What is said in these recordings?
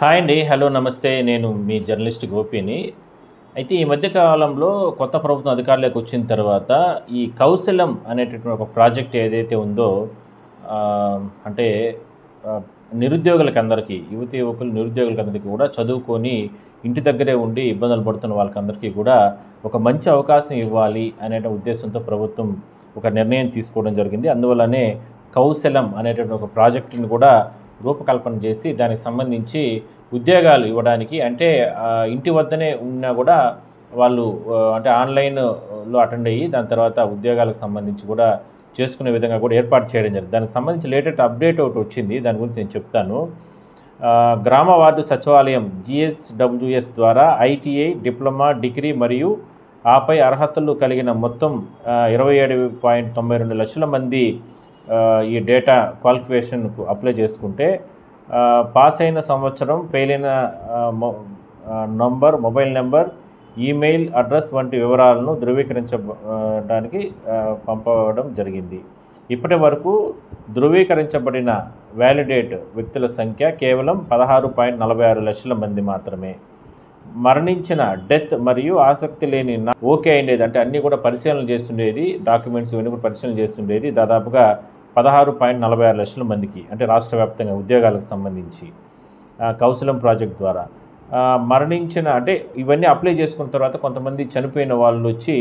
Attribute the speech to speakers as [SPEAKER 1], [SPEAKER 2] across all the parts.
[SPEAKER 1] Hi అండి. Hello, నమస్తే. నేను మీ జర్నలిస్ట్ గోపిని. అయితే ఈ మధ్య కాలంలో కొత్త ప్రభుత్వం అధికారంలోకి వచ్చిన తర్వాత ఈ కౌశలం అనేటటువంటి ఒక ప్రాజెక్ట్ ఏదైతే ఉందో అంటే ఆహ్, నిరుద్యోగులకందరికీ, యువతీ యువకులు నిరుద్యోగులకందరికీ కూడా చదువుకొని ఇంటి దగ్గరే ఉండి ఇబ్బందులు పడుతున్న వాళ్ళకందరికీ కూడా ఒక మంచి అవకాశం ఇవ్వాలి అనే ఉద్దేశంతో ప్రభుత్వం ఒక నిర్ణయం తీసుకోవడం జరిగింది. అందువల్లనే కౌశలం అనేటటువంటి ఒక ప్రాజెక్టుని కూడా రూపకల్పన చేసి దానికి సంబంధించి ఉద్యోగాలు ఇవ్వడానికి అంటే ఇంటి వద్దనే ఉన్నా కూడా వాళ్ళు అంటే ఆన్‌లైన్‌లో అటెండ్ అయ్యి దాని తర్వాత ఉద్యోగాలకు సంబంధించి కూడా చేసుకునే విధంగా కూడా ఏర్పాటు చేయడం జరిగింది. దానికి సంబంధించి లేటెస్ట్ అప్డేట్ ఒకటి వచ్చింది. దాని గురించి నేను చెప్తాను. గ్రామ వార్డు సచివాలయం జీఎస్‌డబ్ల్యూఎస్ ద్వారా ఐటీఐ, డిప్లొమా, డిగ్రీ మరియు ఆపై అర్హతలు కలిగిన మొత్తం 27.92 లక్షల మంది ఈ డేటా క్వాలిఫికేషన్‌కు అప్లై చేసుకుంటే పాస్ అయిన సంవత్సరం, ఫెయిల్ అయిన మొబైల్ నెంబర్, ఈమెయిల్ అడ్రస్ వంటి వివరాలను ధృవీకరించడానికి పంపడం జరిగింది. ఇప్పటి వరకు ధృవీకరించబడిన వ్యాలిడేట్ వ్యక్తుల సంఖ్య కేవలం 16.46 లక్షల మంది మాత్రమే. మరణించిన డెత్ మరియు ఆసక్తి లేని ఓకే అయినది అంటే అన్నీ కూడా పరిశీలన చేస్తుండేది, డాక్యుమెంట్స్ ఇవన్నీ కూడా పరిశీలన చేస్తుండేది దాదాపుగా 16.46 లక్షల మందికి, అంటే రాష్ట్ర వ్యాప్తంగా ఉద్యోగాలకు సంబంధించి కౌశలం ప్రాజెక్ట్ ద్వారా మరణించిన అంటే ఇవన్నీ అప్లై చేసుకున్న తర్వాత కొంతమంది చనిపోయిన వాళ్ళు వచ్చి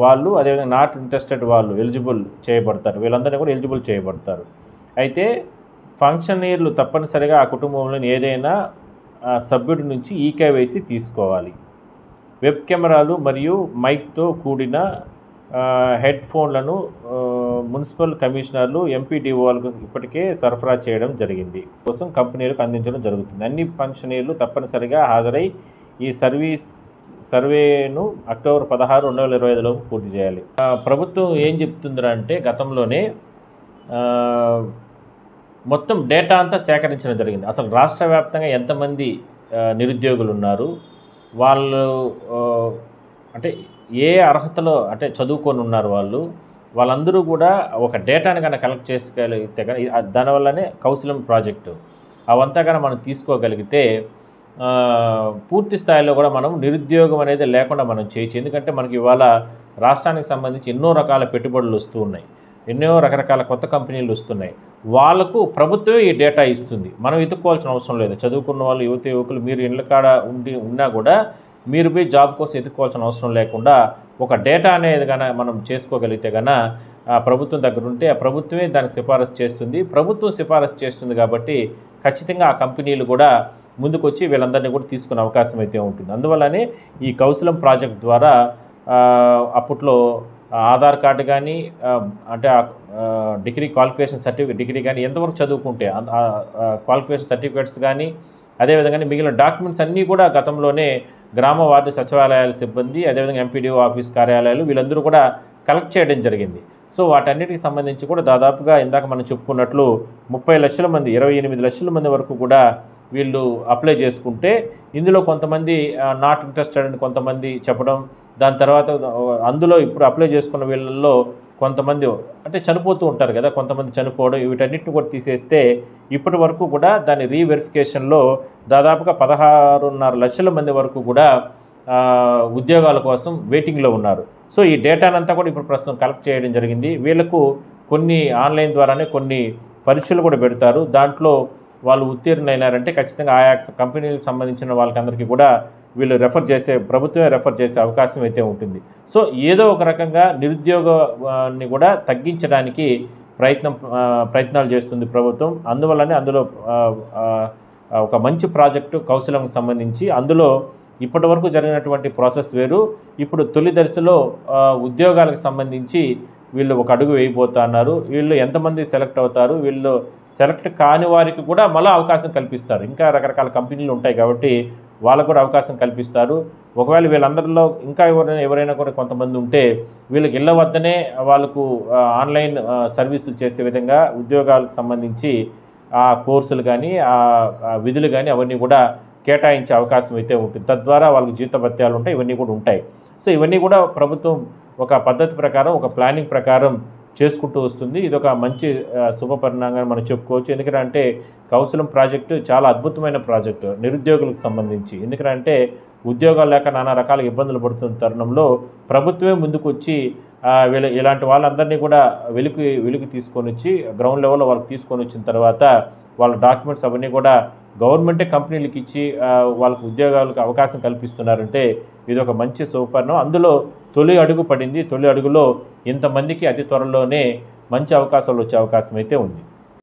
[SPEAKER 1] వాళ్ళు అదేవిధంగా నాట్ ఇంట్రెస్టెడ్ వాళ్ళు ఎలిజిబుల్ చేయబడతారు. వీళ్ళందరినీ కూడా ఎలిజిబుల్ చేయబడతారు. అయితే ఫంక్షనీర్లు తప్పనిసరిగా ఆ కుటుంబంలోని ఏదైనా సభ్యుడి నుంచి ఈకేవైసీ తీసుకోవాలి. వెబ్ కెమెరాలు మరియు మైక్తో కూడిన హెడ్ ఫోన్లను మున్సిపల్ కమిషనర్లు, ఎంపీడీఓలకు ఇప్పటికే సరఫరా చేయడం జరిగింది. కోసం కంపెనీలకు అందించడం జరుగుతుంది. అన్ని ఫంక్షనీర్లు తప్పనిసరిగా హాజరై ఈ సర్వేను అక్టోబర్ 16, 2025 లోపు పూర్తి చేయాలి. ప్రభుత్వం ఏం చెప్తుందంటే గతంలోనే మొత్తం డేటా అంతా సేకరించడం జరిగింది. అసలు రాష్ట్ర వ్యాప్తంగా ఎంతమంది నిరుద్యోగులు ఉన్నారు, వాళ్ళు అంటే ఏ అర్హతలో అంటే చదువుకొని ఉన్నారు వాళ్ళందరూ కూడా ఒక డేటాని కనుక కలెక్ట్ చేసుకోగలిగితే కానీ దానివల్లనే కౌశలం ప్రాజెక్టు అవంతా కానీ మనం తీసుకోగలిగితే పూర్తి స్థాయిలో కూడా మనం నిరుద్యోగం అనేది లేకుండా మనం చేయొచ్చు. ఎందుకంటే మనకి ఇవాళ రాష్ట్రానికి సంబంధించి ఎన్నో రకాల పెట్టుబడులు వస్తూ ఉన్నాయి, ఎన్నో రకరకాల కొత్త కంపెనీలు వస్తున్నాయి. వాళ్ళకు ప్రభుత్వమే ఈ డేటా ఇస్తుంది, మనం వెతుక్కోవాల్సిన అవసరం లేదు. చదువుకున్న వాళ్ళు, యువకులు మీరు ఇళ్ళ కాడ ఉన్నా కూడా మీరు పోయి జాబ్ కోసం ఎత్తుక్కోవాల్సిన అవసరం లేకుండా ఒక డేటా అనేది కనుక మనం చేసుకోగలిగితే కనుక ప్రభుత్వం దగ్గర ఉంటే ఆ ప్రభుత్వమే దానికి సిఫారసు చేస్తుంది. ప్రభుత్వం సిఫారసు చేస్తుంది కాబట్టి ఖచ్చితంగా ఆ కంపెనీలు కూడా ముందుకొచ్చి వీళ్ళందరినీ కూడా తీసుకునే అవకాశం అయితే ఉంటుంది. అందువల్లనే ఈ కౌశలం ప్రాజెక్ట్ ద్వారా అప్పట్లో ఆధార్ కార్డు కానీ అంటే డిగ్రీ క్వాలిఫికేషన్ సర్టిఫికేట్, డిగ్రీ కానీ ఎంతవరకు చదువుకుంటే క్వాలిఫికేషన్ సర్టిఫికేట్స్ కానీ అదేవిధంగా మిగిలిన డాక్యుమెంట్స్ అన్నీ కూడా గతంలోనే గ్రామ వార్డు సచివాలయాల సిబ్బంది, అదేవిధంగా ఎంపీడీఓ ఆఫీస్ కార్యాలయాలు వీళ్ళందరూ కూడా కలెక్ట్ చేయడం జరిగింది. సో వాటన్నిటికి సంబంధించి కూడా దాదాపుగా ఇందాక మనం చెప్పుకున్నట్లు 30 లక్షల మంది, 28 లక్షల మంది వరకు కూడా వీళ్ళు అప్లై చేసుకుంటే ఇందులో కొంతమంది నాట్ ఇంట్రెస్టెడ్ అని కొంతమంది చెప్పడం, దాని తర్వాత అందులో ఇప్పుడు అప్లై చేసుకున్న వీళ్ళల్లో కొంతమంది అంటే చనిపోతూ ఉంటారు కదా, కొంతమంది చనిపోవడం, వీటన్నిటిని కూడా తీసేస్తే ఇప్పటి వరకు కూడా దాని రీవెరిఫికేషన్లో దాదాపుగా 16.5 లక్షల మంది వరకు కూడా ఉద్యోగాల కోసం వెయిటింగ్లో ఉన్నారు. సో ఈ డేటానంతా కూడా ఇప్పుడు ప్రస్తుతం కలెక్ట్ చేయడం జరిగింది. వీళ్ళకు కొన్ని ఆన్లైన్ ద్వారానే కొన్ని పరీక్షలు కూడా పెడతారు. దాంట్లో వాళ్ళు ఉత్తీర్ణులైనారంటే ఖచ్చితంగా ఆయా కంపెనీలకు సంబంధించిన వాళ్ళకందరికీ కూడా వీళ్ళు ప్రభుత్వమే రెఫర్ చేసే అవకాశం అయితే ఉంటుంది. సో ఏదో ఒక రకంగా నిరుద్యోగాన్ని కూడా తగ్గించడానికి ప్రయత్నాలు చేస్తుంది ప్రభుత్వం. అందువల్లనే అందులో ఒక మంచి ప్రాజెక్టు కౌశలంకి సంబంధించి అందులో ఇప్పటి వరకు జరిగినటువంటి ప్రాసెస్ వేరు. ఇప్పుడు తొలి దశలో ఉద్యోగాలకు సంబంధించి వీళ్ళు ఒక అడుగు వేయబోతున్నారు. వీళ్ళు ఎంతమంది సెలెక్ట్ అవుతారు, వీళ్ళు సెలెక్ట్ కాని వారికి కూడా మళ్ళీ అవకాశం కల్పిస్తారు. ఇంకా రకరకాల కంపెనీలు ఉంటాయి కాబట్టి వాళ్ళకు కూడా అవకాశం కల్పిస్తారు. ఒకవేళ వీళ్ళందరిలో ఇంకా ఎవరైనా కూడా కొంతమంది ఉంటే వీళ్ళకి ఇళ్ళ వద్దనే వాళ్ళకు ఆన్లైన్ సర్వీసులు చేసే విధంగా ఉద్యోగాలకు సంబంధించి ఆ కోర్సులు కానీ ఆ విధులు కానీ అవన్నీ కూడా కేటాయించే అవకాశం అయితే ఉంటుంది. తద్వారా వాళ్ళకి జీతభత్యాలు ఉంటాయి, ఇవన్నీ కూడా ఉంటాయి. సో ఇవన్నీ కూడా ప్రభుత్వం ఒక పద్ధతి ప్రకారం, ఒక ప్లానింగ్ ప్రకారం చేసుకుంటూ వస్తుంది. ఇదొక మంచి శుభపరిణామంగా మనం చెప్పుకోవచ్చు. ఎందుకంటే కౌశలం ప్రాజెక్టు చాలా అద్భుతమైన ప్రాజెక్టు నిరుద్యోగులకు సంబంధించి. ఎందుకంటే ఉద్యోగాలు లేక నానా రకాల ఇబ్బందులు పడుతున్న తరుణంలో ప్రభుత్వమే ముందుకొచ్చి ఇలాంటి వాళ్ళందరినీ కూడా వెలికి తీసుకొని వచ్చి గ్రౌండ్ లెవెల్లో వాళ్ళకి తీసుకొని వచ్చిన తర్వాత వాళ్ళ డాక్యుమెంట్స్ అవన్నీ కూడా గవర్నమెంటే కంపెనీలకు ఇచ్చి వాళ్ళకు ఉద్యోగాలకు అవకాశం కల్పిస్తున్నారంటే ఇది ఒక మంచి శుభపరిణామం. అందులో తొలి అడుగు పడింది. తొలి అడుగులో ఇంతమందికి అతి త్వరలోనే మంచి అవకాశాలు వచ్చే అవకాశం అయితే ఉంది.